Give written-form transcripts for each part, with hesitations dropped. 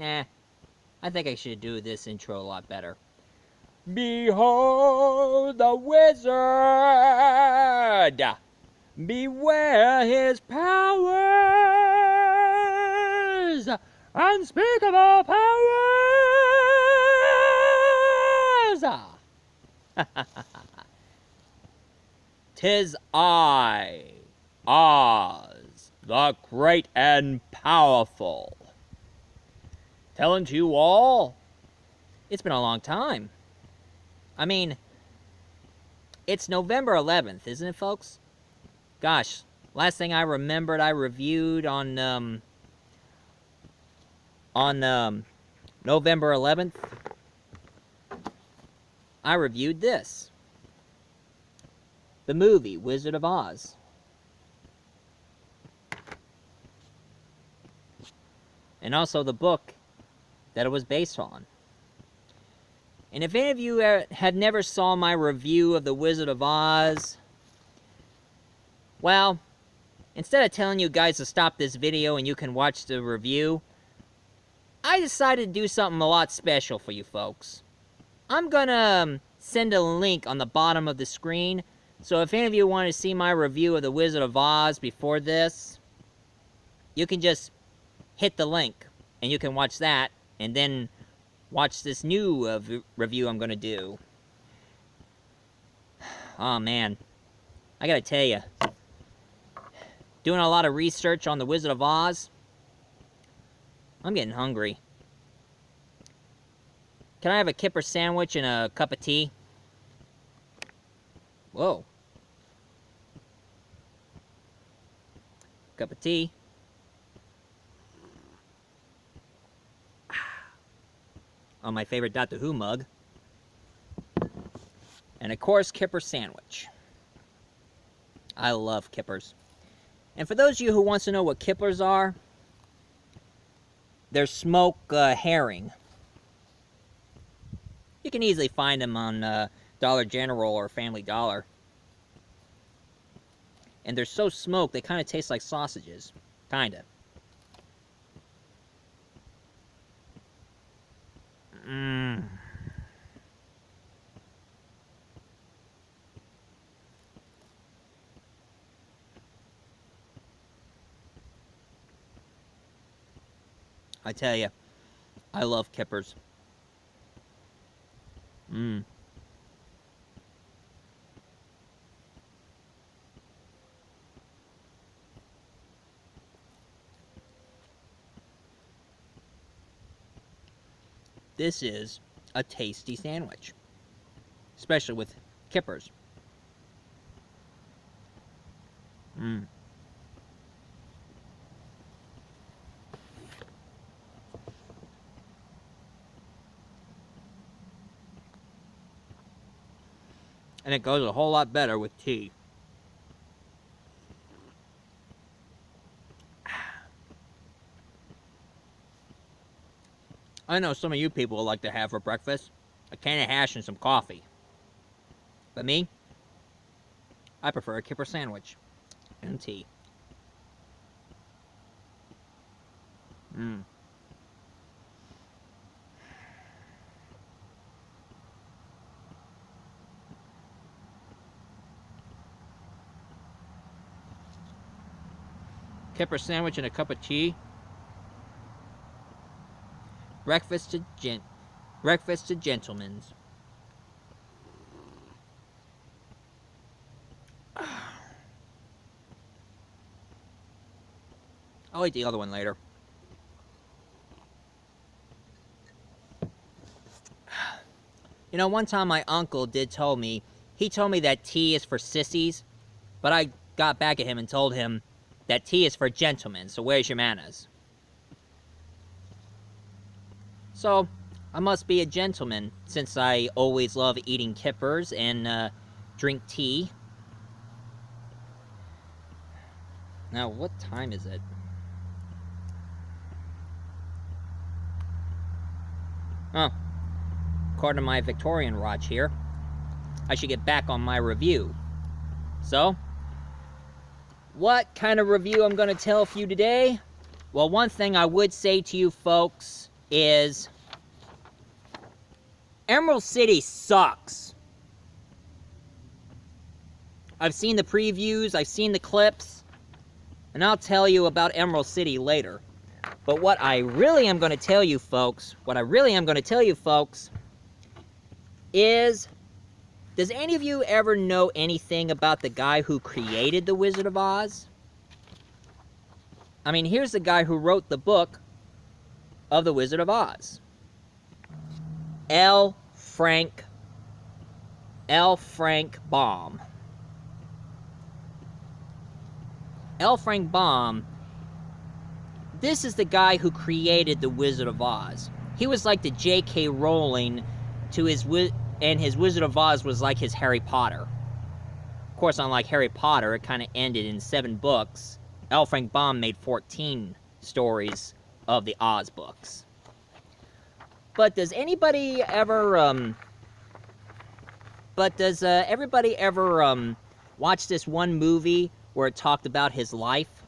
I think I should do this intro a lot better. Behold the wizard! Beware his powers! Unspeakable powers! 'Tis I, Oz, the great and powerful, telling to you all, it's been a long time. I mean, it's November 11th, isn't it, folks? Gosh, last thing I remembered I reviewed on November 11th, I reviewed this. The movie, Wizard of Oz. And also the book that it was based on. And if any of you had never saw my review of The Wizard of Oz, well, instead of telling you guys to stop this video and you can watch the review, I decided to do something a lot special for you folks. I'm gonna send a link on the bottom of the screen, so if any of you want to see my review of The Wizard of Oz before this, you can just hit the link, and you can watch that, and then watch this new review I'm gonna do. Oh man, I gotta tell you, doing a lot of research on The Wizard of Oz, I'm getting hungry. Can I have a kipper sandwich and a cup of tea? Whoa. Cup of tea. On my favorite Doctor Who mug. And of course, kipper sandwich. I love kippers. And for those of you who wants to know what kippers are, they're smoked herring. You can easily find them on Dollar General or Family Dollar. And they're so smoked, they kind of taste like sausages. Kinda. I tell you, I love kippers. This is a tasty sandwich, especially with kippers. And it goes a whole lot better with tea. I know some of you people will like to have for breakfast a can of hash and some coffee. But me, I prefer a kipper sandwich and tea. Kipper sandwich and a cup of tea. Breakfast to gentlemen's. I'll eat the other one later. You know, one time my uncle did tell me, he told me that tea is for sissies, but I got back at him and told him that tea is for gentlemen, so where's your manners? So, I must be a gentleman, since I always love eating kippers and drink tea. Now, what time is it? Oh, according to my Victorian watch here, I should get back on my review. So, what kind of review I'm going to tell for you today? Well, one thing I would say to you folks is Emerald City sucks. I've seen the previews, I've seen the clips, and I'll tell you about Emerald City later. But what I really am going to tell you folks, is, does any of you ever know anything about the guy who created The Wizard of Oz? I mean, here's the guy who wrote the book of The Wizard of Oz. L Frank Baum. L Frank Baum, this is the guy who created The Wizard of Oz. He was like the J.K. Rowling to his Wizard of Oz was like his Harry Potter. Of course, unlike Harry Potter, it kind of ended in 7 books. L Frank Baum made 14 stories of the Oz books. But does anybody ever, everybody ever, watch this one movie where it talked about his life?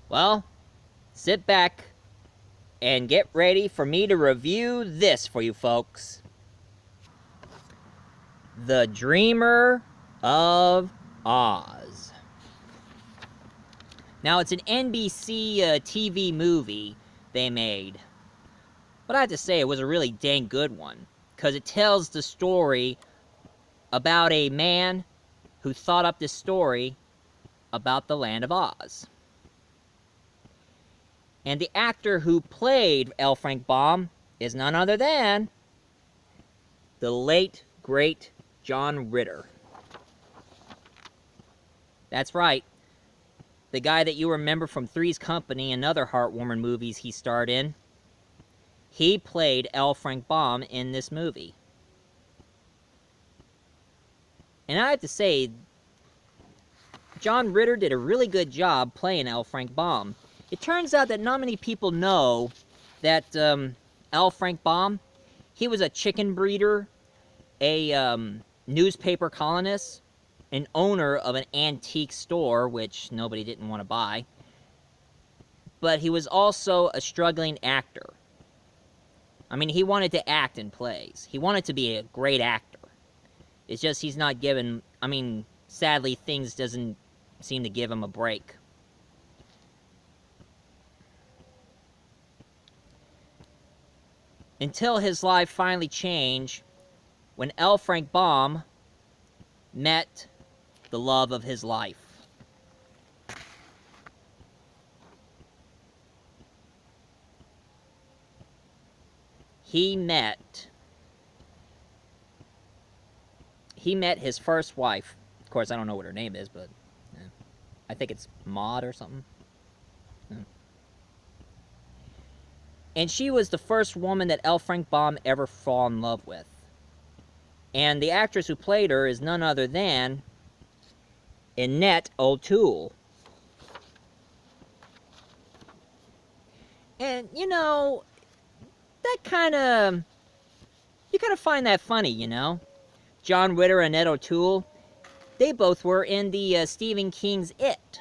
Well, sit back and get ready for me to review this for you folks. The Dreamer of Oz. Now, it's an NBC TV movie they made. But I have to say, it was a really dang good one, because it tells the story about a man who thought up this story about the land of Oz. And the actor who played L Frank Baum is none other than the late, great John Ritter. That's right. The guy that you remember from Three's Company and other heartwarming movies he starred in. He played L Frank Baum in this movie. And I have to say, John Ritter did a really good job playing L Frank Baum. It turns out that not many people know that L Frank Baum, he was a chicken breeder, a newspaper columnist, an owner of an antique store, which nobody didn't want to buy. But he was also a struggling actor. I mean, he wanted to act in plays. He wanted to be a great actor. It's just he's not given, I mean, sadly, things doesn't seem to give him a break. Until his life finally changed when L Frank Baum met the love of his life. He met his first wife. Of course, I don't know what her name is, but I think it's Maud or something. And she was the first woman that L Frank Baum ever fell in love with. And the actress who played her is none other than Annette O'Toole. And, you know, that you kind of find that funny, you know? John Ritter and Annette O'Toole, they both were in the Stephen King's It.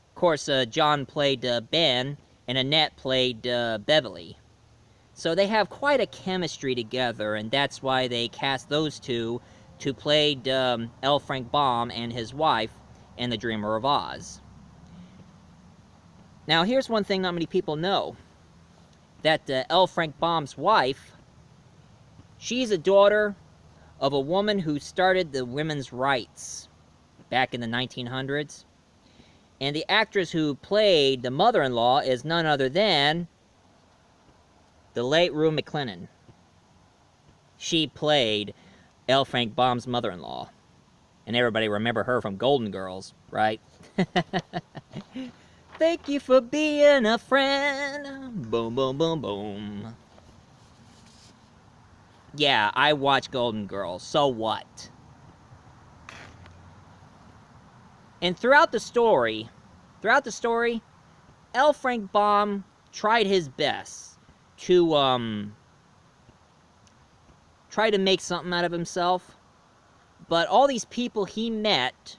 Of course, John played Ben, and Annette played Beverly. So they have quite a chemistry together, and that's why they cast those two to play L Frank Baum and his wife in The Dreamer of Oz. Now, here's one thing not many people know. That L Frank Baum's wife, she's a daughter of a woman who started the women's rights back in the 1900s. And the actress who played the mother-in-law is none other than the late Rue McClellan. She played L Frank Baum's mother-in-law. And everybody remember her from Golden Girls, right? Thank you for being a friend. Boom, boom, boom, boom. Yeah, I watch Golden Girls. So what? And throughout the story, L Frank Baum tried his best to try to make something out of himself. But all these people he met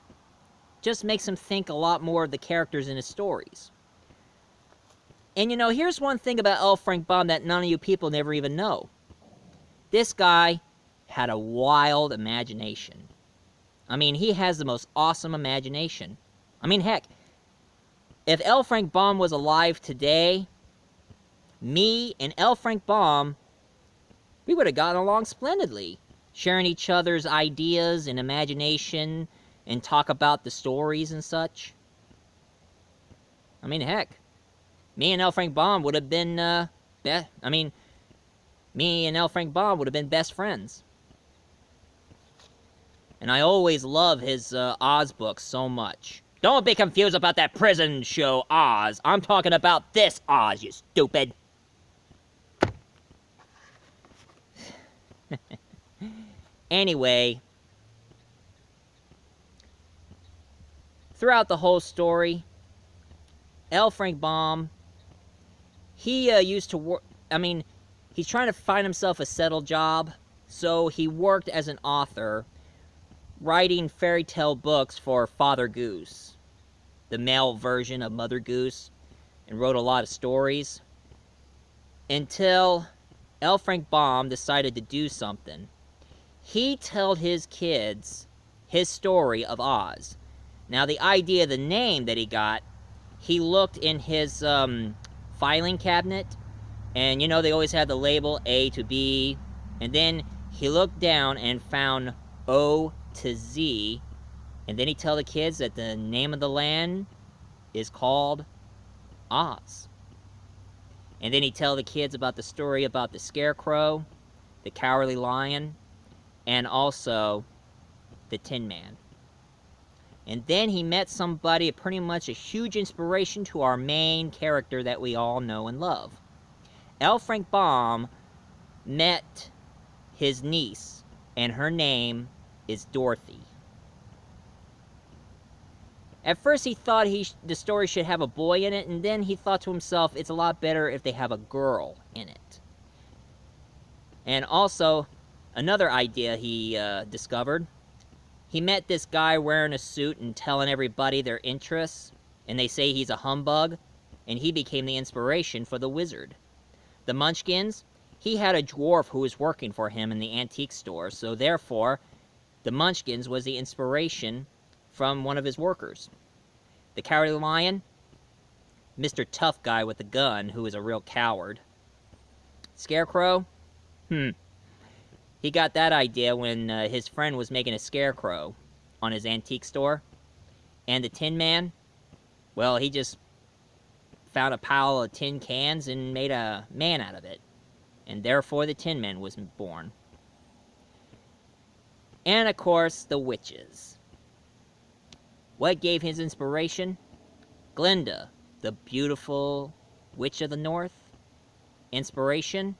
just makes him think a lot more of the characters in his stories. And you know, here's one thing about L Frank Baum that none of you people never even know. This guy had a wild imagination. I mean, he has the most awesome imagination. I mean, heck, if L Frank Baum was alive today, me and L Frank Baum, we would have gotten along splendidly, sharing each other's ideas and imagination and talk about the stories and such. I mean, heck, me and L Frank Baum would have been, me and L Frank Baum would have been best friends. And I always love his Oz books so much. Don't be confused about that prison show Oz. I'm talking about this Oz, you stupid. Anyway, throughout the whole story, L Frank Baum, he used to work, he's trying to find himself a settled job, so he worked as an author, writing fairy tale books for Father Goose, the male version of Mother Goose, and wrote a lot of stories, until L Frank Baum decided to do something. He told his kids his story of Oz. Now, the idea of the name that he got, he looked in his filing cabinet, and you know they always had the label A to B, and then he looked down and found O to Z, and then he told the kids that the name of the land is called Oz. And then he tell the kids about the story about the Scarecrow, the Cowardly Lion, and also the Tin Man. And then he met somebody, pretty much a huge inspiration to our main character that we all know and love. L Frank Baum met his niece, and her name is Dorothy. At first he thought the story should have a boy in it, and then he thought to himself, it's a lot better if they have a girl in it. And also, another idea he discovered, he met this guy wearing a suit and telling everybody their interests, and they say he's a humbug, and he became the inspiration for the wizard. The Munchkins, he had a dwarf who was working for him in the antique store, so therefore, the Munchkins was the inspiration from one of his workers. The Cowardly Lion, Mr. Tough Guy with the gun, who is a real coward. Scarecrow, he got that idea when his friend was making a scarecrow on his antique store. And the Tin Man, well, he just found a pile of tin cans and made a man out of it. And therefore the Tin Man was born. And of course, the witches. What gave his inspiration? Glinda, the beautiful witch of the north. Inspiration?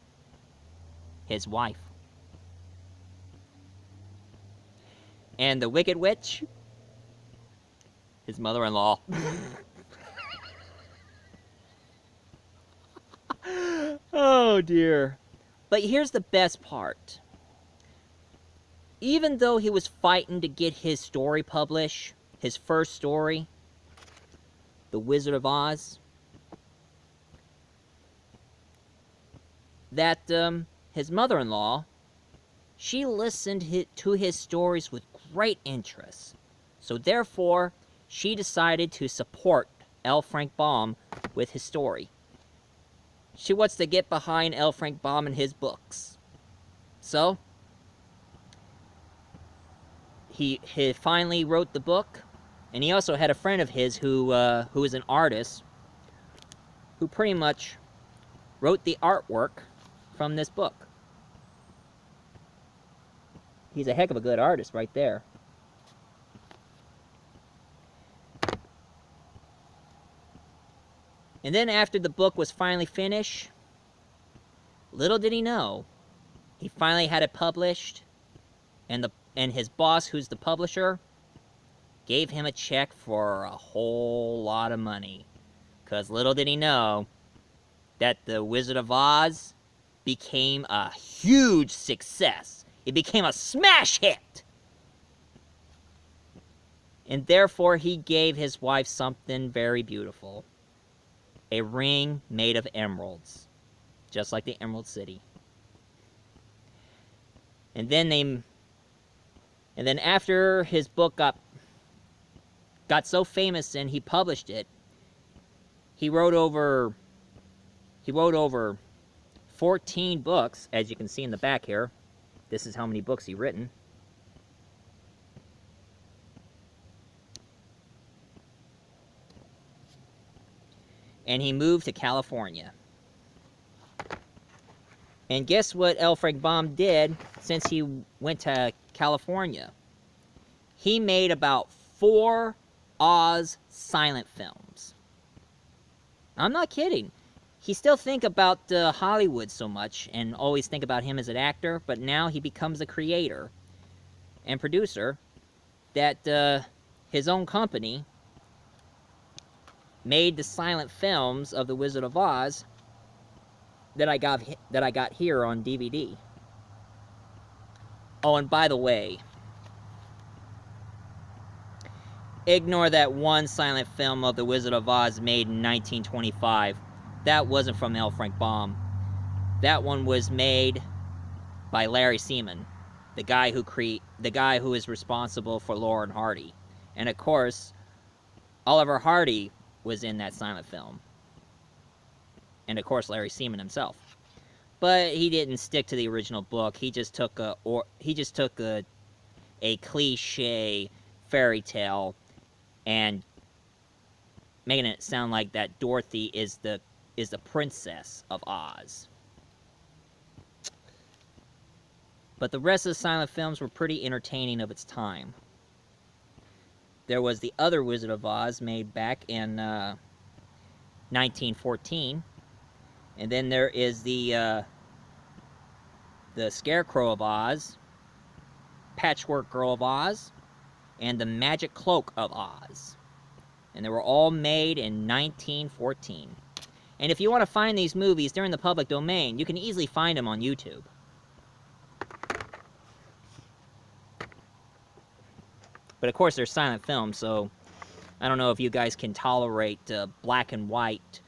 His wife. And the Wicked Witch? His mother-in-law. Oh dear. But here's the best part. Even though he was fighting to get his story published, his first story, The Wizard of Oz, that his mother-in-law, she listened to his stories with great interest. So therefore, she decided to support L Frank Baum with his story. She wants to get behind L Frank Baum and his books. So, he finally wrote the book, and he also had a friend of his who is an artist, who pretty much wrote the artwork from this book. He's a heck of a good artist right there. And then after the book was finally finished, little did he know, he finally had it published, and his boss, who's the publisher, gave him a check for a whole lot of money. 'Cause little did he know that The Wizard of Oz became a huge success. It became a smash hit! And therefore he gave his wife something very beautiful. a ring made of emeralds, just like the Emerald City. And then after his book got so famous and he published it, he wrote over 14 books, as you can see in the back here. This is how many books he's written. And he moved to California. And guess what L Frank Baum did since he went to California? He made about 4 Oz silent films. I'm not kidding. He still think about Hollywood so much and always think about him as an actor, but now he becomes a creator and producer that his own company made the silent films of The Wizard of Oz that I got here on DVD. Oh, and by the way, ignore that one silent film of The Wizard of Oz made in 1925. That wasn't from L Frank Baum. That one was made by Larry Seaman, the guy who is responsible for Laurel and Hardy. And of course, Oliver Hardy was in that silent film. And of course, Larry Seaman himself. But he didn't stick to the original book. He just took a cliche fairy tale and making it sound like that Dorothy is the princess of Oz. But the rest of the silent films were pretty entertaining of its time. There was the other Wizard of Oz made back in 1914. And then there is the Scarecrow of Oz, Patchwork Girl of Oz, and the Magic Cloak of Oz. And they were all made in 1914. And if you want to find these movies, they're in the public domain. You can easily find them on YouTube. But of course, they're silent films, so I don't know if you guys can tolerate black and white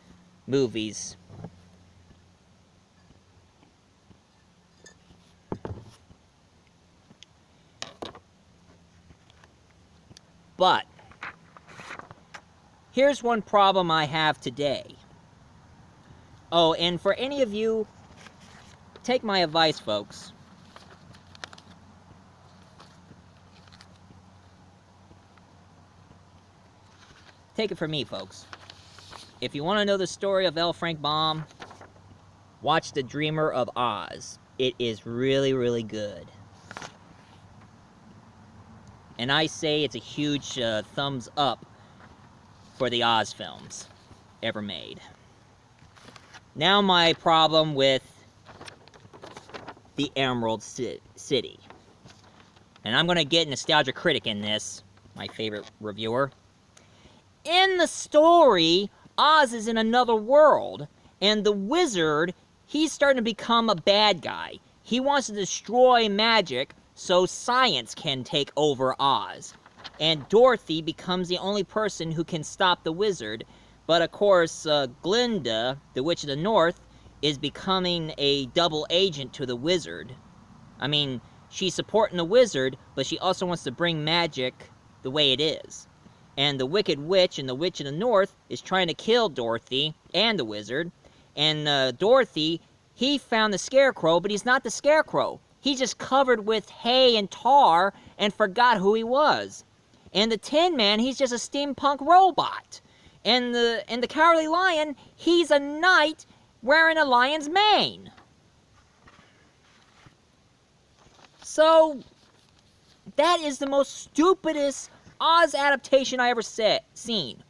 movies. But here's one problem I have today. Oh, and for any of you, take my advice, folks. Take it from me, folks. If you want to know the story of L Frank Baum, watch The Dreamer of Oz. It is really, really good. And I say it's a huge thumbs up for the Oz films ever made. Now my problem with the Emerald City. And I'm going to get Nostalgia Critic in this, my favorite reviewer. In the story, Oz is in another world, and the wizard, he's starting to become a bad guy. He wants to destroy magic so science can take over Oz. And Dorothy becomes the only person who can stop the wizard. But of course, Glinda, the Witch of the North, is becoming a double agent to the wizard. I mean, she's supporting the wizard, but she also wants to bring magic the way it is. And the Wicked Witch and the Witch of the North is trying to kill Dorothy and the wizard. And Dorothy, he found the Scarecrow, but he's not the Scarecrow. He's just covered with hay and tar and forgot who he was. And the Tin Man, he's just a steampunk robot. And the Cowardly Lion, he's a knight wearing a lion's mane. So, that is the most stupidest Oz adaptation I ever seen.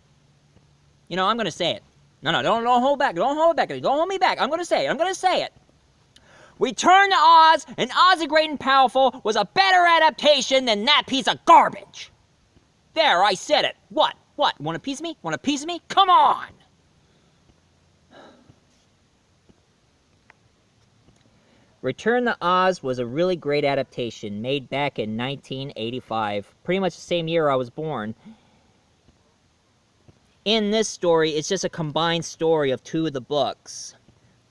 You know, I'm gonna say it. No, don't hold back. Don't hold back. Don't hold me back. I'm gonna say it. Return to Oz and Oz the Great and Powerful was a better adaptation than that piece of garbage. There, I said it. What? Want a piece of me? Want a piece of me? Come on! Return to Oz was a really great adaptation made back in 1985, pretty much the same year I was born. in this story, it's just a combined story of two of the books,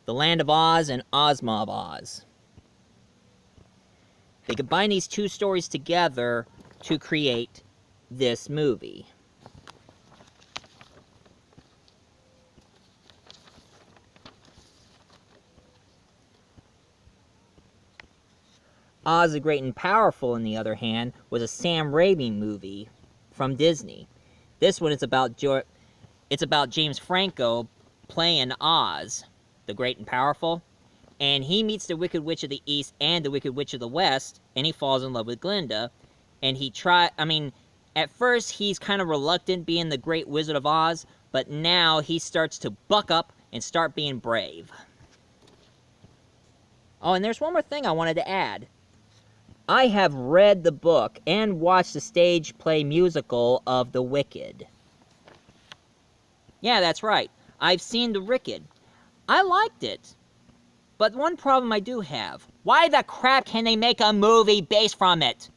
The Land of Oz and Ozma of Oz. They combine these two stories together to create this movie. Oz the Great and Powerful, on the other hand, was a Sam Raimi movie from Disney. This one is about James Franco playing Oz, the Great and Powerful, and he meets the Wicked Witch of the East and the Wicked Witch of the West, and he falls in love with Glinda, and at first he's kind of reluctant being the Great Wizard of Oz, but now he starts to buck up and start being brave. Oh, and there's one more thing I wanted to add. I have read the book and watched the stage play musical of The Wicked. Yeah, that's right. I've seen The Wicked. I liked it. But one problem I do have. Why the crap can they make a movie based from it?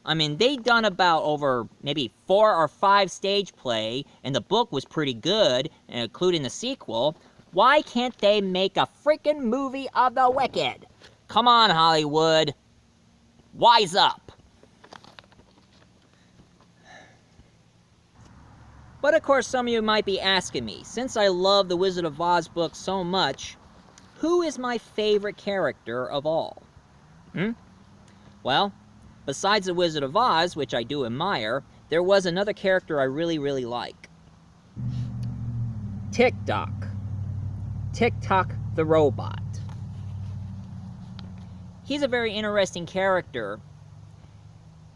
I mean, they done about over maybe 4 or 5 stage play, and the book was pretty good, including the sequel. Why can't they make a freaking movie of The Wicked? Come on, Hollywood. Wise up! But of course some of you might be asking me, since I love the Wizard of Oz book so much, who is my favorite character of all? Well, besides the Wizard of Oz, which I do admire, there was another character I really, really like. Tick-Tock. Tick-Tock the Robot. He's a very interesting character,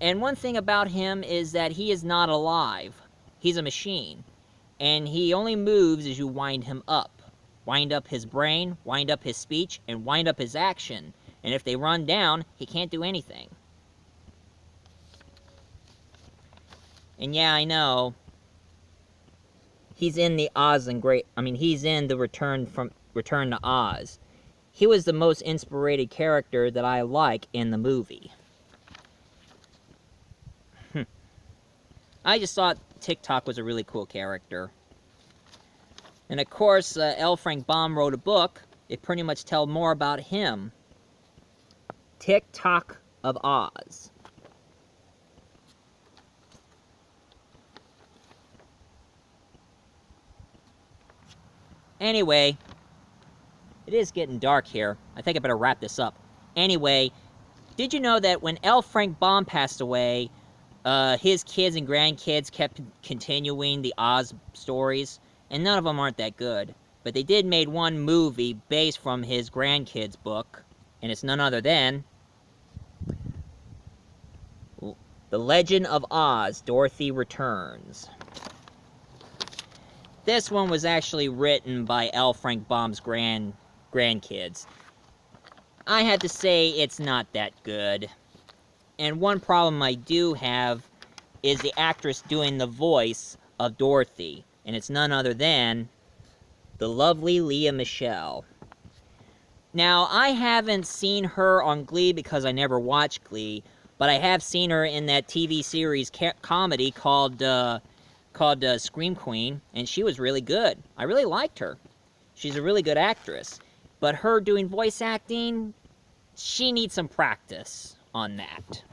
and one thing about him is that he is not alive. He's a machine, and he only moves as you wind him up. Wind up his brain, wind up his speech, and wind up his action, and if they run down, he can't do anything. And yeah, I know, he's in the he's in the Return to Oz. He was the most inspirated character that I like in the movie. I just thought Tik-Tok was a really cool character. And of course, L Frank Baum wrote a book. It pretty much tells more about him. Tik-Tok of Oz. Anyway, it is getting dark here. I think I better wrap this up. Anyway, did you know that when L Frank Baum passed away, his kids and grandkids kept continuing the Oz stories? And none of them aren't that good. But they did make one movie based from his grandkids' book, and it's none other than The Legend of Oz, Dorothy Returns. This one was actually written by L Frank Baum's grandkids. I have to say it's not that good. And one problem I do have is the actress doing the voice of Dorothy, and it's none other than the lovely Lea Michele. Now, I haven't seen her on Glee because I never watched Glee, but I have seen her in that TV series comedy called Scream Queen, and she was really good. I really liked her. She's a really good actress. But her doing voice acting, she needs some practice on that.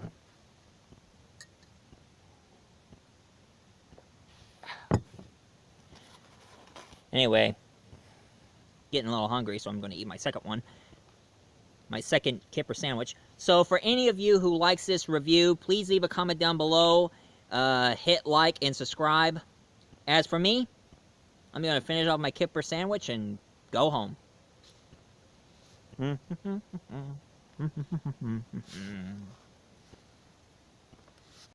Anyway, getting a little hungry, so I'm going to eat my second one. My second kipper sandwich. So for any of you who likes this review, please leave a comment down below. Hit like and subscribe. As for me, I'm going to finish off my kipper sandwich and go home.